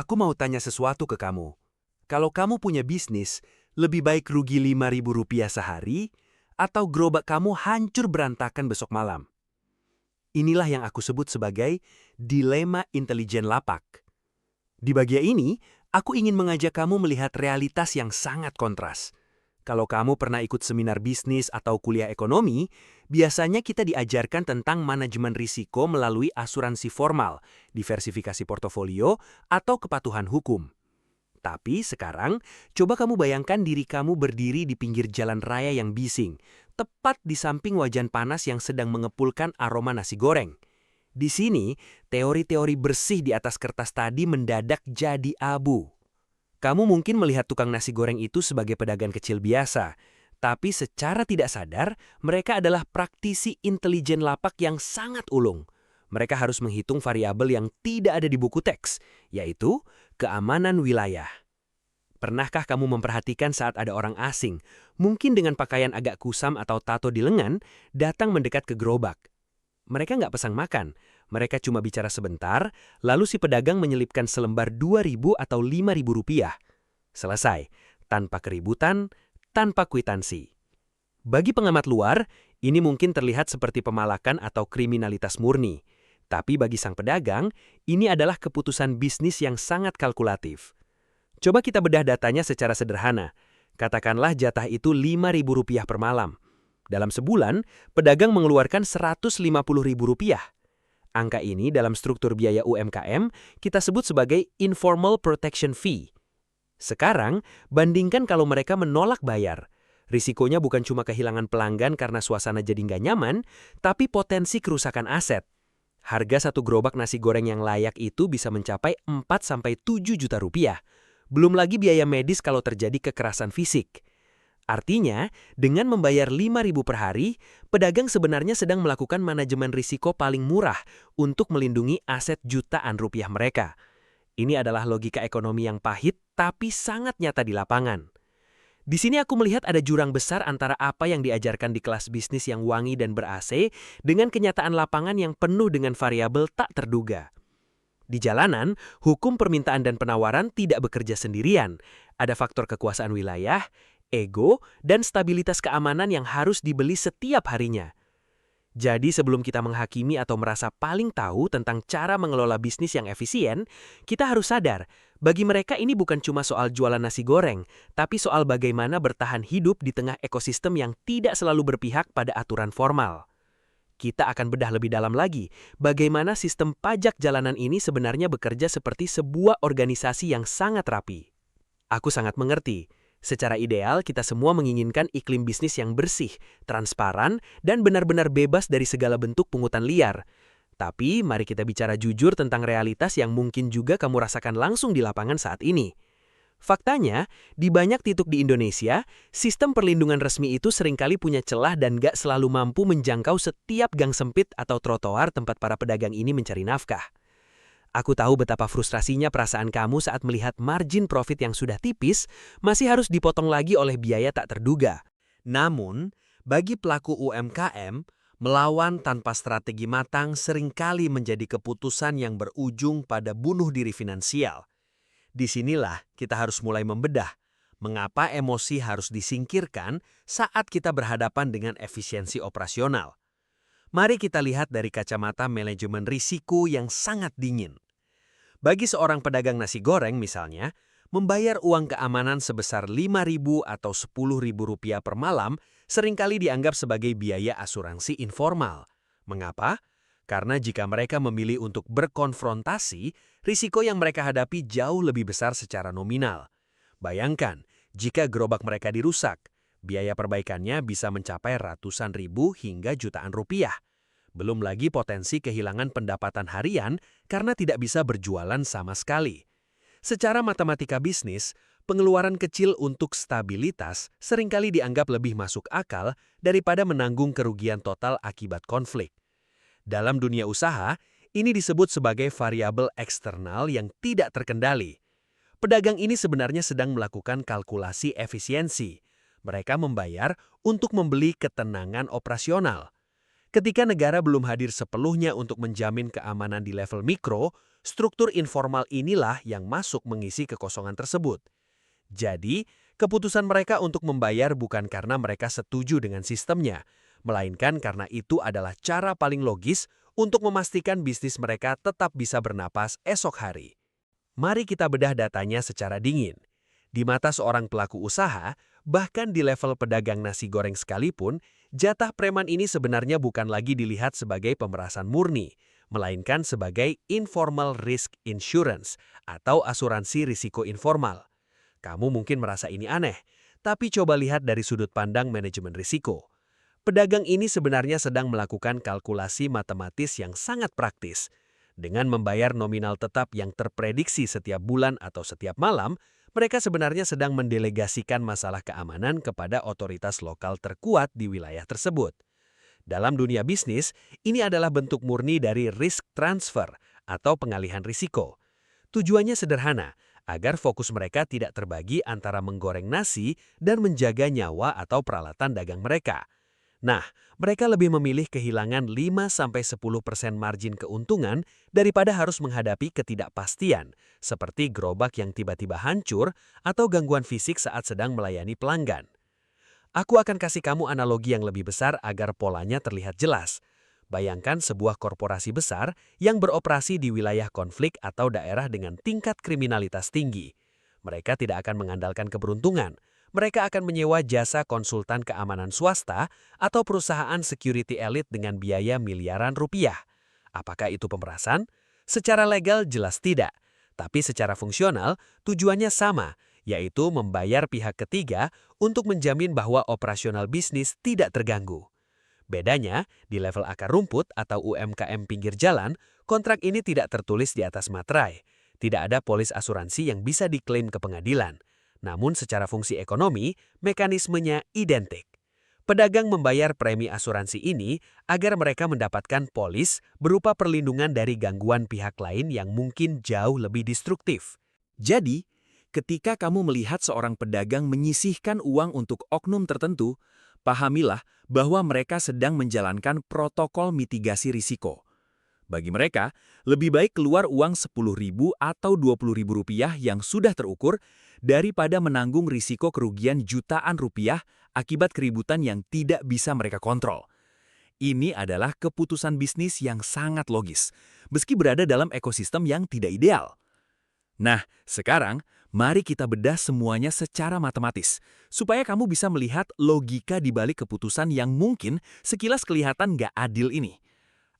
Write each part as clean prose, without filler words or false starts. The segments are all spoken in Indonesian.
Aku mau tanya sesuatu ke kamu. Kalau kamu punya bisnis, lebih baik rugi Rp5.000 sehari atau gerobak kamu hancur berantakan besok malam? Inilah yang aku sebut sebagai dilema intelijen lapak. Di bagian ini, aku ingin mengajak kamu melihat realitas yang sangat kontras. Kalau kamu pernah ikut seminar bisnis atau kuliah ekonomi, biasanya kita diajarkan tentang manajemen risiko melalui asuransi formal, diversifikasi portofolio, atau kepatuhan hukum. Tapi sekarang, coba kamu bayangkan diri kamu berdiri di pinggir jalan raya yang bising, tepat di samping wajan panas yang sedang mengepulkan aroma nasi goreng. Di sini, teori-teori bersih di atas kertas tadi mendadak jadi abu. Kamu mungkin melihat tukang nasi goreng itu sebagai pedagang kecil biasa, tapi secara tidak sadar, mereka adalah praktisi intelijen lapak yang sangat ulung. Mereka harus menghitung variabel yang tidak ada di buku teks, yaitu keamanan wilayah. Pernahkah kamu memperhatikan saat ada orang asing, mungkin dengan pakaian agak kusam atau tato di lengan, datang mendekat ke gerobak? Mereka nggak pesan makan, mereka cuma bicara sebentar, lalu si pedagang menyelipkan selembar Rp2.000 atau Rp5.000. Selesai, tanpa keributan, tanpa kwitansi. Bagi pengamat luar, ini mungkin terlihat seperti pemalakan atau kriminalitas murni. Tapi bagi sang pedagang, ini adalah keputusan bisnis yang sangat kalkulatif. Coba kita bedah datanya secara sederhana. Katakanlah jatah itu Rp5.000 per malam. Dalam sebulan, pedagang mengeluarkan Rp150.000. Angka ini dalam struktur biaya UMKM kita sebut sebagai Informal Protection Fee. Sekarang, bandingkan kalau mereka menolak bayar. Risikonya bukan cuma kehilangan pelanggan karena suasana jadi nggak nyaman, tapi potensi kerusakan aset. Harga satu gerobak nasi goreng yang layak itu bisa mencapai 4–7 juta rupiah. Belum lagi biaya medis kalau terjadi kekerasan fisik. Artinya, dengan membayar Rp5.000 per hari, pedagang sebenarnya sedang melakukan manajemen risiko paling murah untuk melindungi aset jutaan rupiah mereka. Ini adalah logika ekonomi yang pahit tapi sangat nyata di lapangan. Di sini aku melihat ada jurang besar antara apa yang diajarkan di kelas bisnis yang wangi dan ber-AC dengan kenyataan lapangan yang penuh dengan variabel tak terduga. Di jalanan, hukum permintaan dan penawaran tidak bekerja sendirian. Ada faktor kekuasaan wilayah, ego, dan stabilitas keamanan yang harus dibeli setiap harinya. Jadi sebelum kita menghakimi atau merasa paling tahu tentang cara mengelola bisnis yang efisien, kita harus sadar, bagi mereka ini bukan cuma soal jualan nasi goreng, tapi soal bagaimana bertahan hidup di tengah ekosistem yang tidak selalu berpihak pada aturan formal. Kita akan bedah lebih dalam lagi bagaimana sistem pajak jalanan ini sebenarnya bekerja seperti sebuah organisasi yang sangat rapi. Aku sangat mengerti. Secara ideal, kita semua menginginkan iklim bisnis yang bersih, transparan, dan benar-benar bebas dari segala bentuk pungutan liar. Tapi, mari kita bicara jujur tentang realitas yang mungkin juga kamu rasakan langsung di lapangan saat ini. Faktanya, di banyak titik di Indonesia, sistem perlindungan resmi itu seringkali punya celah dan gak selalu mampu menjangkau setiap gang sempit atau trotoar tempat para pedagang ini mencari nafkah. Aku tahu betapa frustrasinya perasaan kamu saat melihat margin profit yang sudah tipis masih harus dipotong lagi oleh biaya tak terduga. Namun, bagi pelaku UMKM, melawan tanpa strategi matang seringkali menjadi keputusan yang berujung pada bunuh diri finansial. Disinilah kita harus mulai membedah mengapa emosi harus disingkirkan saat kita berhadapan dengan efisiensi operasional. Mari kita lihat dari kacamata manajemen risiko yang sangat dingin. Bagi seorang pedagang nasi goreng misalnya, membayar uang keamanan sebesar Rp5.000 atau Rp10.000 per malam seringkali dianggap sebagai biaya asuransi informal. Mengapa? Karena jika mereka memilih untuk berkonfrontasi, risiko yang mereka hadapi jauh lebih besar secara nominal. Bayangkan, jika gerobak mereka dirusak, biaya perbaikannya bisa mencapai ratusan ribu hingga jutaan rupiah. Belum lagi potensi kehilangan pendapatan harian karena tidak bisa berjualan sama sekali. Secara matematika bisnis, pengeluaran kecil untuk stabilitas seringkali dianggap lebih masuk akal daripada menanggung kerugian total akibat konflik. Dalam dunia usaha, ini disebut sebagai variabel eksternal yang tidak terkendali. Pedagang ini sebenarnya sedang melakukan kalkulasi efisiensi. Mereka membayar untuk membeli ketenangan operasional. Ketika negara belum hadir sepenuhnya untuk menjamin keamanan di level mikro, Struktur informal inilah yang masuk mengisi kekosongan tersebut. Jadi, keputusan mereka untuk membayar bukan karena mereka setuju dengan sistemnya, melainkan karena itu adalah cara paling logis untuk memastikan bisnis mereka tetap bisa bernapas esok hari. Mari kita bedah datanya secara dingin. Di mata seorang pelaku usaha, bahkan di level pedagang nasi goreng sekalipun, jatah preman ini sebenarnya bukan lagi dilihat sebagai pemerasan murni, melainkan sebagai informal risk insurance atau asuransi risiko informal. Kamu mungkin merasa ini aneh, tapi coba lihat dari sudut pandang manajemen risiko. Pedagang ini sebenarnya sedang melakukan kalkulasi matematis yang sangat praktis. Dengan membayar nominal tetap yang terprediksi setiap bulan atau setiap malam, mereka sebenarnya sedang mendelegasikan masalah keamanan kepada otoritas lokal terkuat di wilayah tersebut. Dalam dunia bisnis, ini adalah bentuk murni dari risk transfer atau pengalihan risiko. Tujuannya sederhana, agar fokus mereka tidak terbagi antara menggoreng nasi dan menjaga nyawa atau peralatan dagang mereka. Nah, mereka lebih memilih kehilangan 5-10% margin keuntungan daripada harus menghadapi ketidakpastian, seperti gerobak yang tiba-tiba hancur atau gangguan fisik saat sedang melayani pelanggan. Aku akan kasih kamu analogi yang lebih besar agar polanya terlihat jelas. Bayangkan sebuah korporasi besar yang beroperasi di wilayah konflik atau daerah dengan tingkat kriminalitas tinggi. Mereka tidak akan mengandalkan keberuntungan. Mereka akan menyewa jasa konsultan keamanan swasta atau perusahaan security elite dengan biaya miliaran rupiah. Apakah itu pemerasan? Secara legal jelas tidak. Tapi secara fungsional, tujuannya sama, yaitu membayar pihak ketiga untuk menjamin bahwa operasional bisnis tidak terganggu. Bedanya, di level akar rumput atau UMKM pinggir jalan, kontrak ini tidak tertulis di atas materai. Tidak ada polis asuransi yang bisa diklaim ke pengadilan. Namun secara fungsi ekonomi, mekanismenya identik. Pedagang membayar premi asuransi ini agar mereka mendapatkan polis berupa perlindungan dari gangguan pihak lain yang mungkin jauh lebih destruktif. Jadi, ketika kamu melihat seorang pedagang menyisihkan uang untuk oknum tertentu, pahamilah bahwa mereka sedang menjalankan protokol mitigasi risiko. Bagi mereka, lebih baik keluar uang Rp10.000 atau Rp20.000 yang sudah terukur daripada menanggung risiko kerugian jutaan rupiah akibat keributan yang tidak bisa mereka kontrol. Ini adalah keputusan bisnis yang sangat logis, meski berada dalam ekosistem yang tidak ideal. Nah, sekarang mari kita bedah semuanya secara matematis, supaya kamu bisa melihat logika di balik keputusan yang mungkin sekilas kelihatan nggak adil ini.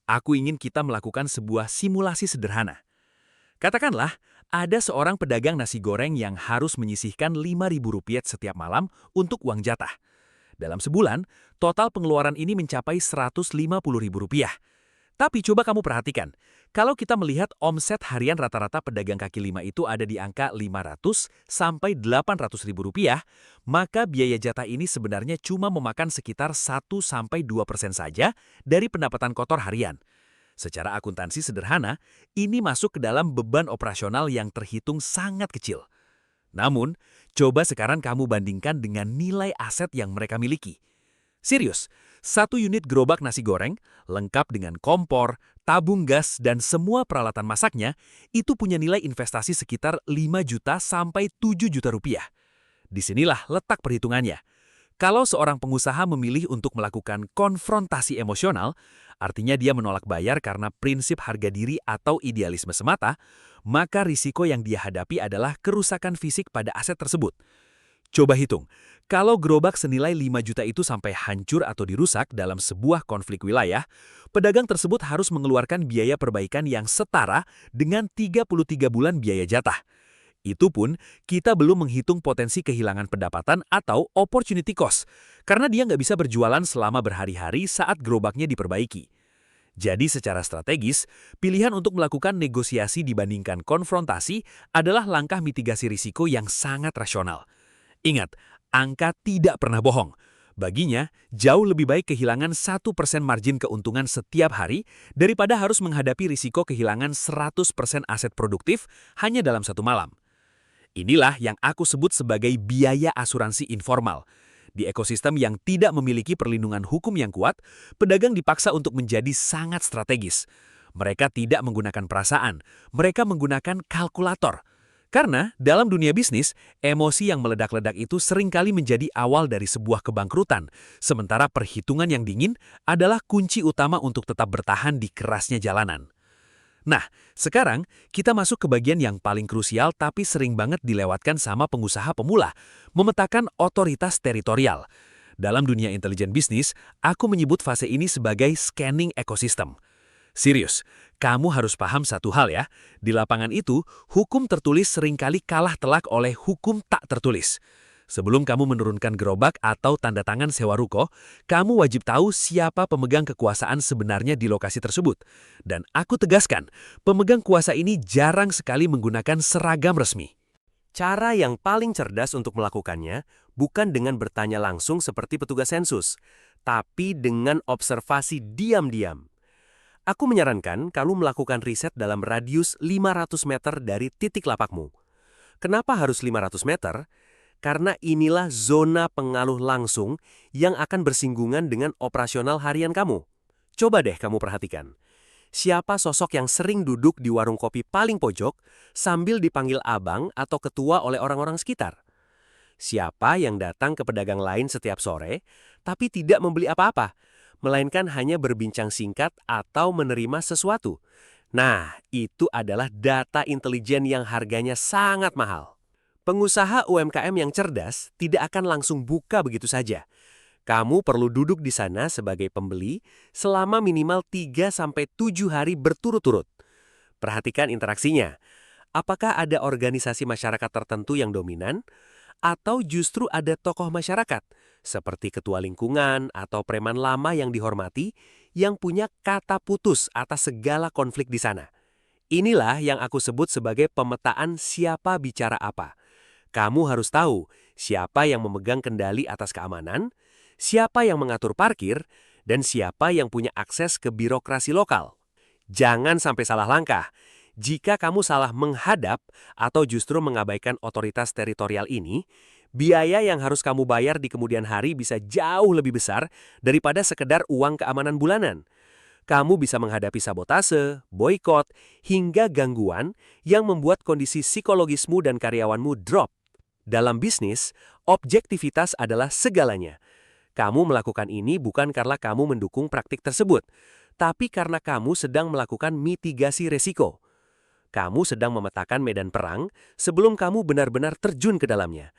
Aku ingin kita melakukan sebuah simulasi sederhana. Katakanlah, ada seorang pedagang nasi goreng yang harus menyisihkan Rp5.000 setiap malam untuk uang jatah. Dalam sebulan, total pengeluaran ini mencapai Rp150.000. Tapi coba kamu perhatikan, kalau kita melihat omset harian rata-rata pedagang kaki lima itu ada di angka Rp500 sampai Rp800.000, maka biaya jatah ini sebenarnya cuma memakan sekitar 1-2% saja dari pendapatan kotor harian. Secara akuntansi sederhana, ini masuk ke dalam beban operasional yang terhitung sangat kecil. Namun, coba sekarang kamu bandingkan dengan nilai aset yang mereka miliki. Serius, satu unit gerobak nasi goreng, lengkap dengan kompor, tabung gas, dan semua peralatan masaknya, itu punya nilai investasi sekitar 5 juta sampai 7 juta rupiah. Disinilah letak perhitungannya. Kalau seorang pengusaha memilih untuk melakukan konfrontasi emosional, artinya dia menolak bayar karena prinsip harga diri atau idealisme semata, maka risiko yang dia hadapi adalah kerusakan fisik pada aset tersebut. Coba hitung, kalau gerobak senilai 5 juta itu sampai hancur atau dirusak dalam sebuah konflik wilayah, pedagang tersebut harus mengeluarkan biaya perbaikan yang setara dengan 33 bulan biaya jatah. Itu pun, kita belum menghitung potensi kehilangan pendapatan atau opportunity cost, karena dia nggak bisa berjualan selama berhari-hari saat gerobaknya diperbaiki. Jadi secara strategis, pilihan untuk melakukan negosiasi dibandingkan konfrontasi adalah langkah mitigasi risiko yang sangat rasional. Ingat, angka tidak pernah bohong. Baginya, jauh lebih baik kehilangan 1% margin keuntungan setiap hari daripada harus menghadapi risiko kehilangan 100% aset produktif hanya dalam satu malam. Inilah yang aku sebut sebagai biaya asuransi informal. Di ekosistem yang tidak memiliki perlindungan hukum yang kuat, pedagang dipaksa untuk menjadi sangat strategis. Mereka tidak menggunakan perasaan, mereka menggunakan kalkulator. Karena dalam dunia bisnis, emosi yang meledak-ledak itu seringkali menjadi awal dari sebuah kebangkrutan, sementara perhitungan yang dingin adalah kunci utama untuk tetap bertahan di kerasnya jalanan. Nah, sekarang kita masuk ke bagian yang paling krusial tapi sering banget dilewatkan sama pengusaha pemula, memetakan otoritas teritorial. Dalam dunia intelijen bisnis, aku menyebut fase ini sebagai scanning ekosistem. Serius, kamu harus paham satu hal ya. Di lapangan itu, hukum tertulis seringkali kalah telak oleh hukum tak tertulis. Sebelum kamu menurunkan gerobak atau tanda tangan sewa ruko, kamu wajib tahu siapa pemegang kekuasaan sebenarnya di lokasi tersebut. Dan aku tegaskan, pemegang kuasa ini jarang sekali menggunakan seragam resmi. Cara yang paling cerdas untuk melakukannya bukan dengan bertanya langsung seperti petugas sensus, tapi dengan observasi diam-diam. Aku menyarankan kamu melakukan riset dalam radius 500 meter dari titik lapakmu. Kenapa harus 500 meter? Karena inilah zona pengaruh langsung yang akan bersinggungan dengan operasional harian kamu. Coba deh kamu perhatikan. Siapa sosok yang sering duduk di warung kopi paling pojok sambil dipanggil abang atau ketua oleh orang-orang sekitar? Siapa yang datang ke pedagang lain setiap sore, tapi tidak membeli apa-apa, melainkan hanya berbincang singkat atau menerima sesuatu? Nah, itu adalah data intelijen yang harganya sangat mahal. Pengusaha UMKM yang cerdas tidak akan langsung buka begitu saja. Kamu perlu duduk di sana sebagai pembeli selama minimal 3-7 hari berturut-turut. Perhatikan interaksinya. Apakah ada organisasi masyarakat tertentu yang dominan? Atau justru ada tokoh masyarakat, seperti ketua lingkungan atau preman lama yang dihormati, yang punya kata putus atas segala konflik di sana? Inilah yang aku sebut sebagai pemetaan siapa bicara apa. Kamu harus tahu siapa yang memegang kendali atas keamanan, siapa yang mengatur parkir, dan siapa yang punya akses ke birokrasi lokal. Jangan sampai salah langkah. Jika kamu salah menghadap atau justru mengabaikan otoritas teritorial ini, biaya yang harus kamu bayar di kemudian hari bisa jauh lebih besar daripada sekedar uang keamanan bulanan. Kamu bisa menghadapi sabotase, boikot, hingga gangguan yang membuat kondisi psikologismu dan karyawanmu drop. Dalam bisnis, objektivitas adalah segalanya. Kamu melakukan ini bukan karena kamu mendukung praktik tersebut, tapi karena kamu sedang melakukan mitigasi resiko. Kamu sedang memetakan medan perang sebelum kamu benar-benar terjun ke dalamnya.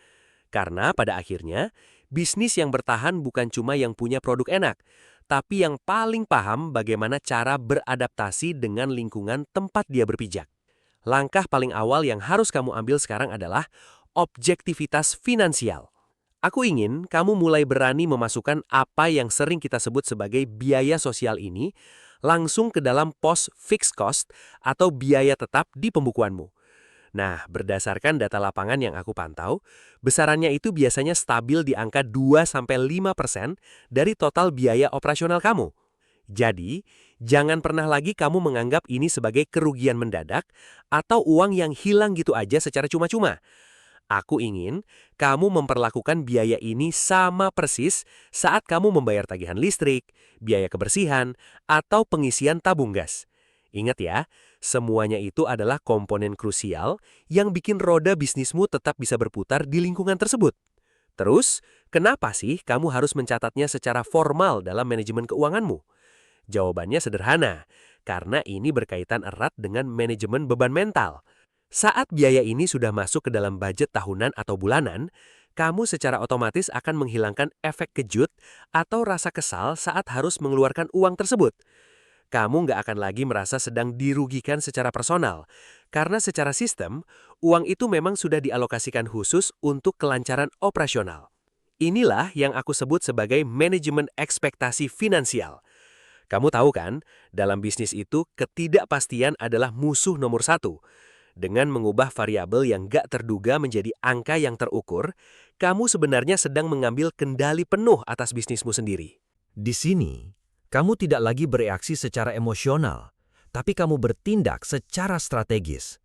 Karena pada akhirnya, bisnis yang bertahan bukan cuma yang punya produk enak, tapi yang paling paham bagaimana cara beradaptasi dengan lingkungan tempat dia berpijak. Langkah paling awal yang harus kamu ambil sekarang adalah objektivitas finansial. Aku ingin kamu mulai berani memasukkan apa yang sering kita sebut sebagai biaya sosial ini langsung ke dalam pos fixed cost atau biaya tetap di pembukuanmu. Nah, berdasarkan data lapangan yang aku pantau, besarannya itu biasanya stabil di angka 2-5% dari total biaya operasional kamu. Jadi, jangan pernah lagi kamu menganggap ini sebagai kerugian mendadak atau uang yang hilang gitu aja secara cuma-cuma. Aku ingin kamu memperlakukan biaya ini sama persis saat kamu membayar tagihan listrik, biaya kebersihan, atau pengisian tabung gas. Ingat ya, semuanya itu adalah komponen krusial yang bikin roda bisnismu tetap bisa berputar di lingkungan tersebut. Terus, kenapa sih kamu harus mencatatnya secara formal dalam manajemen keuanganmu? Jawabannya sederhana, karena ini berkaitan erat dengan manajemen beban mental. Saat biaya ini sudah masuk ke dalam budget tahunan atau bulanan, kamu secara otomatis akan menghilangkan efek kejut atau rasa kesal saat harus mengeluarkan uang tersebut. Kamu nggak akan lagi merasa sedang dirugikan secara personal, karena secara sistem, uang itu memang sudah dialokasikan khusus untuk kelancaran operasional. Inilah yang aku sebut sebagai manajemen ekspektasi finansial. Kamu tahu kan, dalam bisnis itu ketidakpastian adalah musuh nomor satu. Dengan mengubah variabel yang gak terduga menjadi angka yang terukur, kamu sebenarnya sedang mengambil kendali penuh atas bisnismu sendiri. Di sini, kamu tidak lagi bereaksi secara emosional, tapi kamu bertindak secara strategis.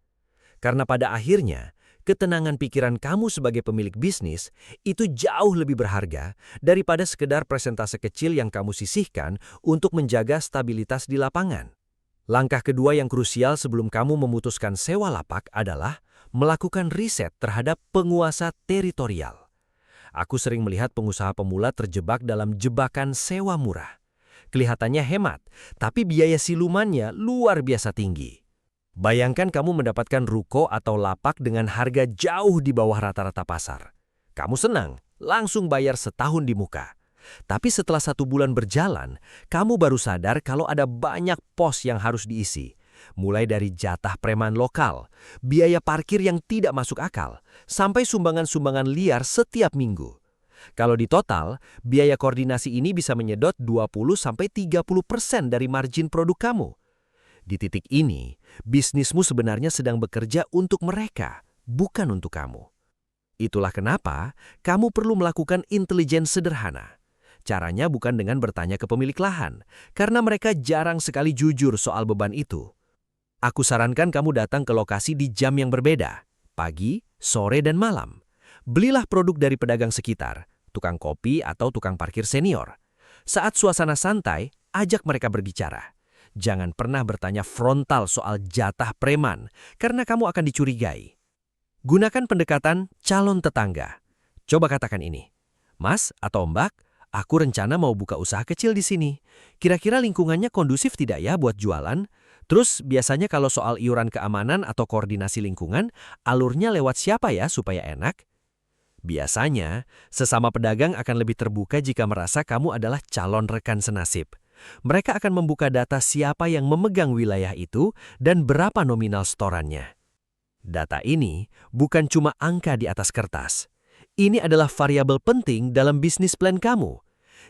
Karena pada akhirnya, ketenangan pikiran kamu sebagai pemilik bisnis itu jauh lebih berharga daripada sekedar persentase kecil yang kamu sisihkan untuk menjaga stabilitas di lapangan. Langkah kedua yang krusial sebelum kamu memutuskan sewa lapak adalah melakukan riset terhadap penguasa teritorial. Aku sering melihat pengusaha pemula terjebak dalam jebakan sewa murah. Kelihatannya hemat, tapi biaya silumannya luar biasa tinggi. Bayangkan kamu mendapatkan ruko atau lapak dengan harga jauh di bawah rata-rata pasar. Kamu senang, langsung bayar setahun di muka. Tapi setelah 1 bulan berjalan, kamu baru sadar kalau ada banyak pos yang harus diisi. Mulai dari jatah preman lokal, biaya parkir yang tidak masuk akal, sampai sumbangan-sumbangan liar setiap minggu. Kalau di total, biaya koordinasi ini bisa menyedot 20-30% dari margin produk kamu. Di titik ini, bisnismu sebenarnya sedang bekerja untuk mereka, bukan untuk kamu. Itulah kenapa kamu perlu melakukan intelijen sederhana. Caranya bukan dengan bertanya ke pemilik lahan, karena mereka jarang sekali jujur soal beban itu. Aku sarankan kamu datang ke lokasi di jam yang berbeda, pagi, sore, dan malam. Belilah produk dari pedagang sekitar, tukang kopi atau tukang parkir senior. Saat suasana santai, ajak mereka berbicara. Jangan pernah bertanya frontal soal jatah preman, karena kamu akan dicurigai. Gunakan pendekatan calon tetangga. Coba katakan ini, "Mas atau Mbak, aku rencana mau buka usaha kecil di sini. Kira-kira lingkungannya kondusif tidak ya buat jualan? Terus biasanya kalau soal iuran keamanan atau koordinasi lingkungan, alurnya lewat siapa ya supaya enak?" Biasanya, sesama pedagang akan lebih terbuka jika merasa kamu adalah calon rekan senasib. Mereka akan membuka data siapa yang memegang wilayah itu dan berapa nominal setorannya. Data ini bukan cuma angka di atas kertas. Ini adalah variabel penting dalam bisnis plan kamu.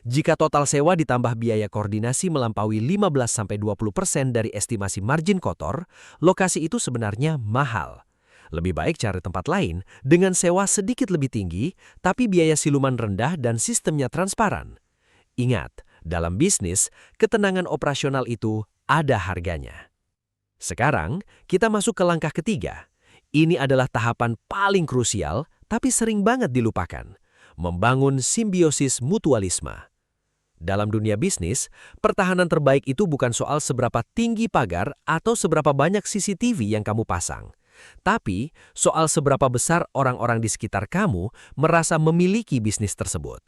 Jika total sewa ditambah biaya koordinasi melampaui 15-20% dari estimasi margin kotor, lokasi itu sebenarnya mahal. Lebih baik cari tempat lain dengan sewa sedikit lebih tinggi, tapi biaya siluman rendah dan sistemnya transparan. Ingat, dalam bisnis, ketenangan operasional itu ada harganya. Sekarang, kita masuk ke langkah ketiga. Ini adalah tahapan paling krusial, tapi sering banget dilupakan. Membangun simbiosis mutualisme. Dalam dunia bisnis, pertahanan terbaik itu bukan soal seberapa tinggi pagar atau seberapa banyak CCTV yang kamu pasang. Tapi, soal seberapa besar orang-orang di sekitar kamu merasa memiliki bisnis tersebut.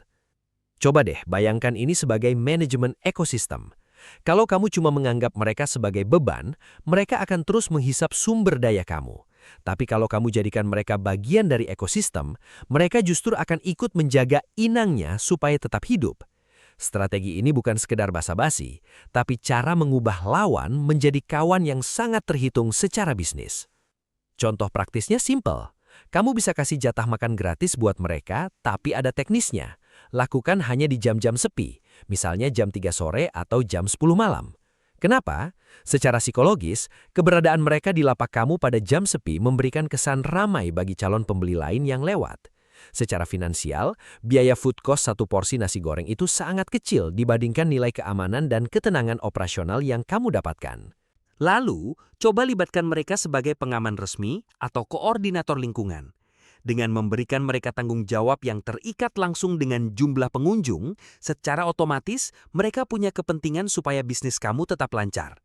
Coba deh bayangkan ini sebagai manajemen ekosistem. Kalau kamu cuma menganggap mereka sebagai beban, mereka akan terus menghisap sumber daya kamu. Tapi kalau kamu jadikan mereka bagian dari ekosistem, mereka justru akan ikut menjaga inangnya supaya tetap hidup. Strategi ini bukan sekedar basa-basi, tapi cara mengubah lawan menjadi kawan yang sangat terhitung secara bisnis. Contoh praktisnya simple. Kamu bisa kasih jatah makan gratis buat mereka, tapi ada teknisnya. Lakukan hanya di jam-jam sepi, misalnya jam 3 sore atau jam 10 malam. Kenapa? Secara psikologis, keberadaan mereka di lapak kamu pada jam sepi memberikan kesan ramai bagi calon pembeli lain yang lewat. Secara finansial, biaya food cost 1 porsi nasi goreng itu sangat kecil dibandingkan nilai keamanan dan ketenangan operasional yang kamu dapatkan. Lalu, coba libatkan mereka sebagai pengaman resmi atau koordinator lingkungan. Dengan memberikan mereka tanggung jawab yang terikat langsung dengan jumlah pengunjung, secara otomatis mereka punya kepentingan supaya bisnis kamu tetap lancar.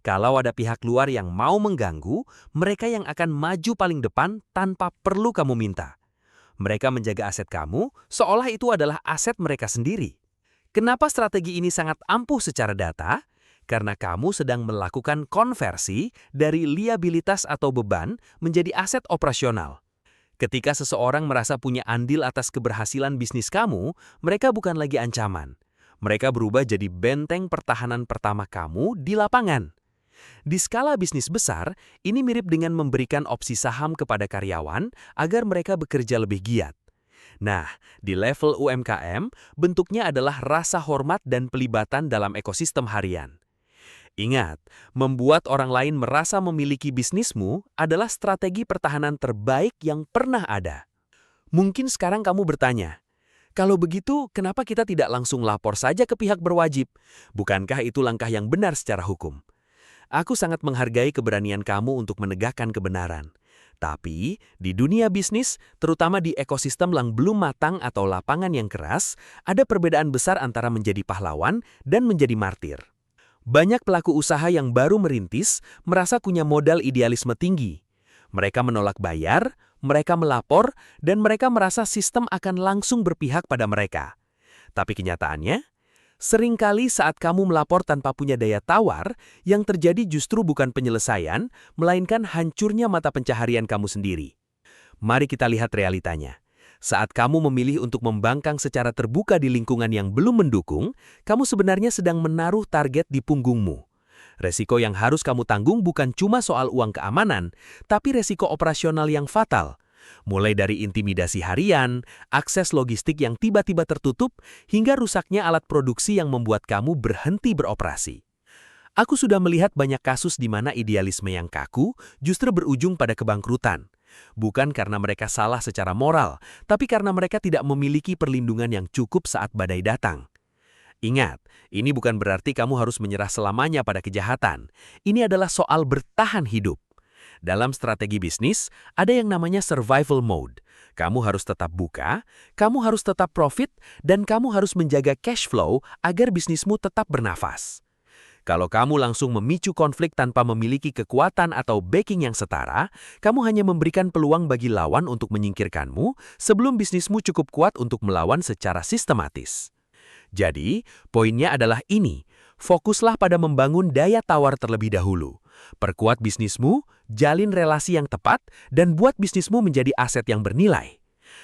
Kalau ada pihak luar yang mau mengganggu, mereka yang akan maju paling depan tanpa perlu kamu minta. Mereka menjaga aset kamu seolah itu adalah aset mereka sendiri. Kenapa strategi ini sangat ampuh secara data? Karena kamu sedang melakukan konversi dari liabilitas atau beban menjadi aset operasional. Ketika seseorang merasa punya andil atas keberhasilan bisnis kamu, mereka bukan lagi ancaman. Mereka berubah jadi benteng pertahanan pertama kamu di lapangan. Di skala bisnis besar, ini mirip dengan memberikan opsi saham kepada karyawan agar mereka bekerja lebih giat. Nah, di level UMKM, bentuknya adalah rasa hormat dan pelibatan dalam ekosistem harian. Ingat, membuat orang lain merasa memiliki bisnismu adalah strategi pertahanan terbaik yang pernah ada. Mungkin sekarang kamu bertanya, kalau begitu kenapa kita tidak langsung lapor saja ke pihak berwajib? Bukankah itu langkah yang benar secara hukum? Aku sangat menghargai keberanian kamu untuk menegakkan kebenaran. Tapi, di dunia bisnis, terutama di ekosistem yang belum matang atau lapangan yang keras, ada perbedaan besar antara menjadi pahlawan dan menjadi martir. Banyak pelaku usaha yang baru merintis merasa punya modal idealisme tinggi. Mereka menolak bayar, mereka melapor, dan mereka merasa sistem akan langsung berpihak pada mereka. Tapi kenyataannya, seringkali saat kamu melapor tanpa punya daya tawar, yang terjadi justru bukan penyelesaian, melainkan hancurnya mata pencaharian kamu sendiri. Mari kita lihat realitanya. Saat kamu memilih untuk membangkang secara terbuka di lingkungan yang belum mendukung, kamu sebenarnya sedang menaruh target di punggungmu. Resiko yang harus kamu tanggung bukan cuma soal uang keamanan, tapi resiko operasional yang fatal. Mulai dari intimidasi harian, akses logistik yang tiba-tiba tertutup, hingga rusaknya alat produksi yang membuat kamu berhenti beroperasi. Aku sudah melihat banyak kasus di mana idealisme yang kaku justru berujung pada kebangkrutan. Bukan karena mereka salah secara moral, tapi karena mereka tidak memiliki perlindungan yang cukup saat badai datang. Ingat, ini bukan berarti kamu harus menyerah selamanya pada kejahatan. Ini adalah soal bertahan hidup. Dalam strategi bisnis, ada yang namanya survival mode. Kamu harus tetap buka, kamu harus tetap profit, dan kamu harus menjaga cash flow agar bisnismu tetap bernafas. Kalau kamu langsung memicu konflik tanpa memiliki kekuatan atau backing yang setara, kamu hanya memberikan peluang bagi lawan untuk menyingkirkanmu sebelum bisnismu cukup kuat untuk melawan secara sistematis. Jadi, poinnya adalah ini, fokuslah pada membangun daya tawar terlebih dahulu. Perkuat bisnismu, jalin relasi yang tepat, dan buat bisnismu menjadi aset yang bernilai.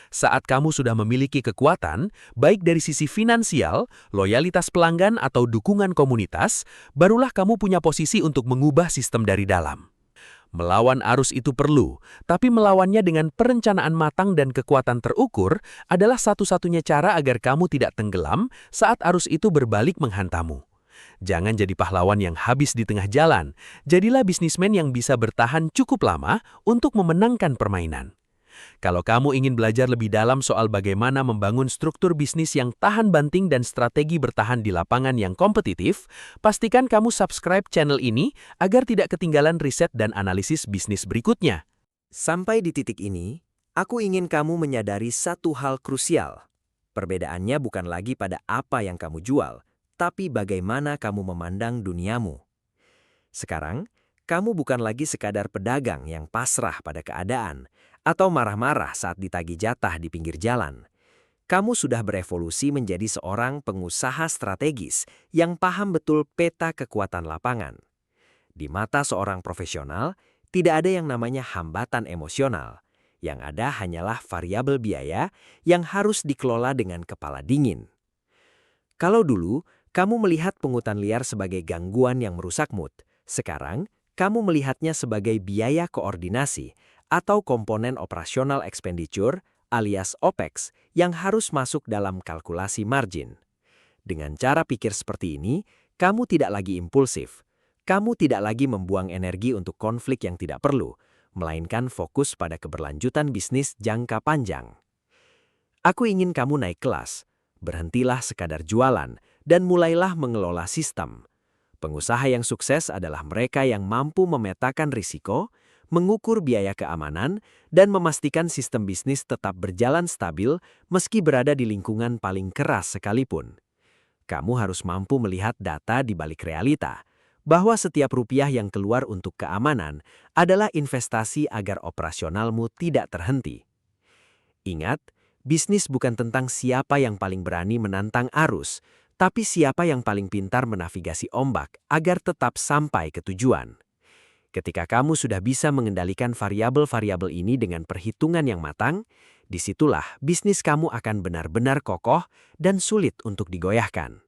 Saat kamu sudah memiliki kekuatan, baik dari sisi finansial, loyalitas pelanggan, atau dukungan komunitas, barulah kamu punya posisi untuk mengubah sistem dari dalam. Melawan arus itu perlu, tapi melawannya dengan perencanaan matang dan kekuatan terukur adalah satu-satunya cara agar kamu tidak tenggelam saat arus itu berbalik menghantamu. Jangan jadi pahlawan yang habis di tengah jalan, jadilah bisnismen yang bisa bertahan cukup lama untuk memenangkan permainan. Kalau kamu ingin belajar lebih dalam soal bagaimana membangun struktur bisnis yang tahan banting dan strategi bertahan di lapangan yang kompetitif, pastikan kamu subscribe channel ini agar tidak ketinggalan riset dan analisis bisnis berikutnya. Sampai di titik ini, aku ingin kamu menyadari satu hal krusial. Perbedaannya bukan lagi pada apa yang kamu jual, tapi bagaimana kamu memandang duniamu. Sekarang, kamu bukan lagi sekadar pedagang yang pasrah pada keadaan, atau marah-marah saat ditagih jatah di pinggir jalan. Kamu sudah berevolusi menjadi seorang pengusaha strategis yang paham betul peta kekuatan lapangan. Di mata seorang profesional, tidak ada yang namanya hambatan emosional. Yang ada hanyalah variabel biaya yang harus dikelola dengan kepala dingin. Kalau dulu, kamu melihat pungutan liar sebagai gangguan yang merusak mood, sekarang kamu melihatnya sebagai biaya koordinasi atau komponen operasional expenditure alias OPEX yang harus masuk dalam kalkulasi margin. Dengan cara pikir seperti ini, kamu tidak lagi impulsif. Kamu tidak lagi membuang energi untuk konflik yang tidak perlu, melainkan fokus pada keberlanjutan bisnis jangka panjang. Aku ingin kamu naik kelas, berhentilah sekadar jualan, dan mulailah mengelola sistem. Pengusaha yang sukses adalah mereka yang mampu memetakan risiko, mengukur biaya keamanan, dan memastikan sistem bisnis tetap berjalan stabil meski berada di lingkungan paling keras sekalipun. Kamu harus mampu melihat data di balik realita, bahwa setiap rupiah yang keluar untuk keamanan adalah investasi agar operasionalmu tidak terhenti. Ingat, bisnis bukan tentang siapa yang paling berani menantang arus, tapi siapa yang paling pintar menavigasi ombak agar tetap sampai ke tujuan. Ketika kamu sudah bisa mengendalikan variabel-variabel ini dengan perhitungan yang matang, disitulah bisnis kamu akan benar-benar kokoh dan sulit untuk digoyahkan.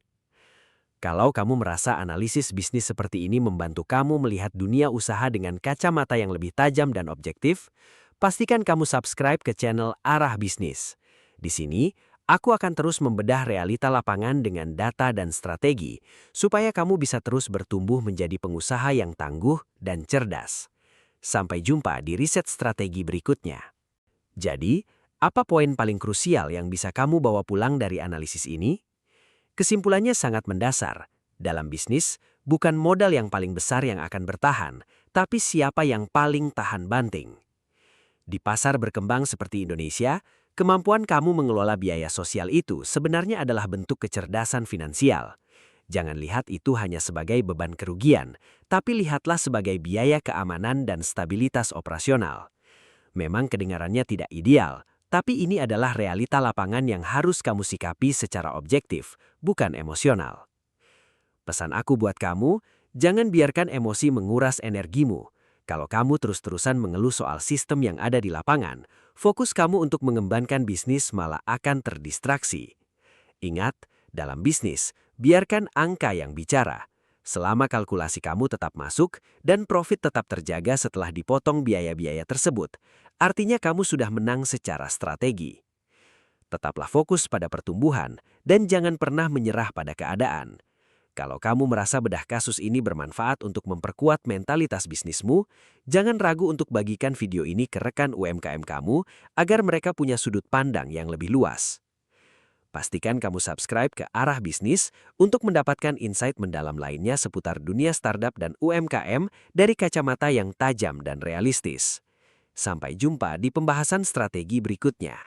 Kalau kamu merasa analisis bisnis seperti ini membantu kamu melihat dunia usaha dengan kacamata yang lebih tajam dan objektif, pastikan kamu subscribe ke channel Arah Bisnis. Di sini, aku akan terus membedah realita lapangan dengan data dan strategi, supaya kamu bisa terus bertumbuh menjadi pengusaha yang tangguh dan cerdas. Sampai jumpa di riset strategi berikutnya. Jadi, apa poin paling krusial yang bisa kamu bawa pulang dari analisis ini? Kesimpulannya sangat mendasar. Dalam bisnis, bukan modal yang paling besar yang akan bertahan, tapi siapa yang paling tahan banting. Di pasar berkembang seperti Indonesia, kemampuan kamu mengelola biaya sosial itu sebenarnya adalah bentuk kecerdasan finansial. Jangan lihat itu hanya sebagai beban kerugian, tapi lihatlah sebagai biaya keamanan dan stabilitas operasional. Memang kedengarannya tidak ideal, tapi ini adalah realita lapangan yang harus kamu sikapi secara objektif, bukan emosional. Pesan aku buat kamu, jangan biarkan emosi menguras energimu. Kalau kamu terus-terusan mengeluh soal sistem yang ada di lapangan, fokus kamu untuk mengembangkan bisnis malah akan terdistraksi. Ingat, dalam bisnis, biarkan angka yang bicara. Selama kalkulasi kamu tetap masuk dan profit tetap terjaga setelah dipotong biaya-biaya tersebut, artinya kamu sudah menang secara strategi. Tetaplah fokus pada pertumbuhan dan jangan pernah menyerah pada keadaan. Kalau kamu merasa bedah kasus ini bermanfaat untuk memperkuat mentalitas bisnismu, jangan ragu untuk bagikan video ini ke rekan UMKM kamu agar mereka punya sudut pandang yang lebih luas. Pastikan kamu subscribe ke Arah Bisnis untuk mendapatkan insight mendalam lainnya seputar dunia startup dan UMKM dari kacamata yang tajam dan realistis. Sampai jumpa di pembahasan strategi berikutnya.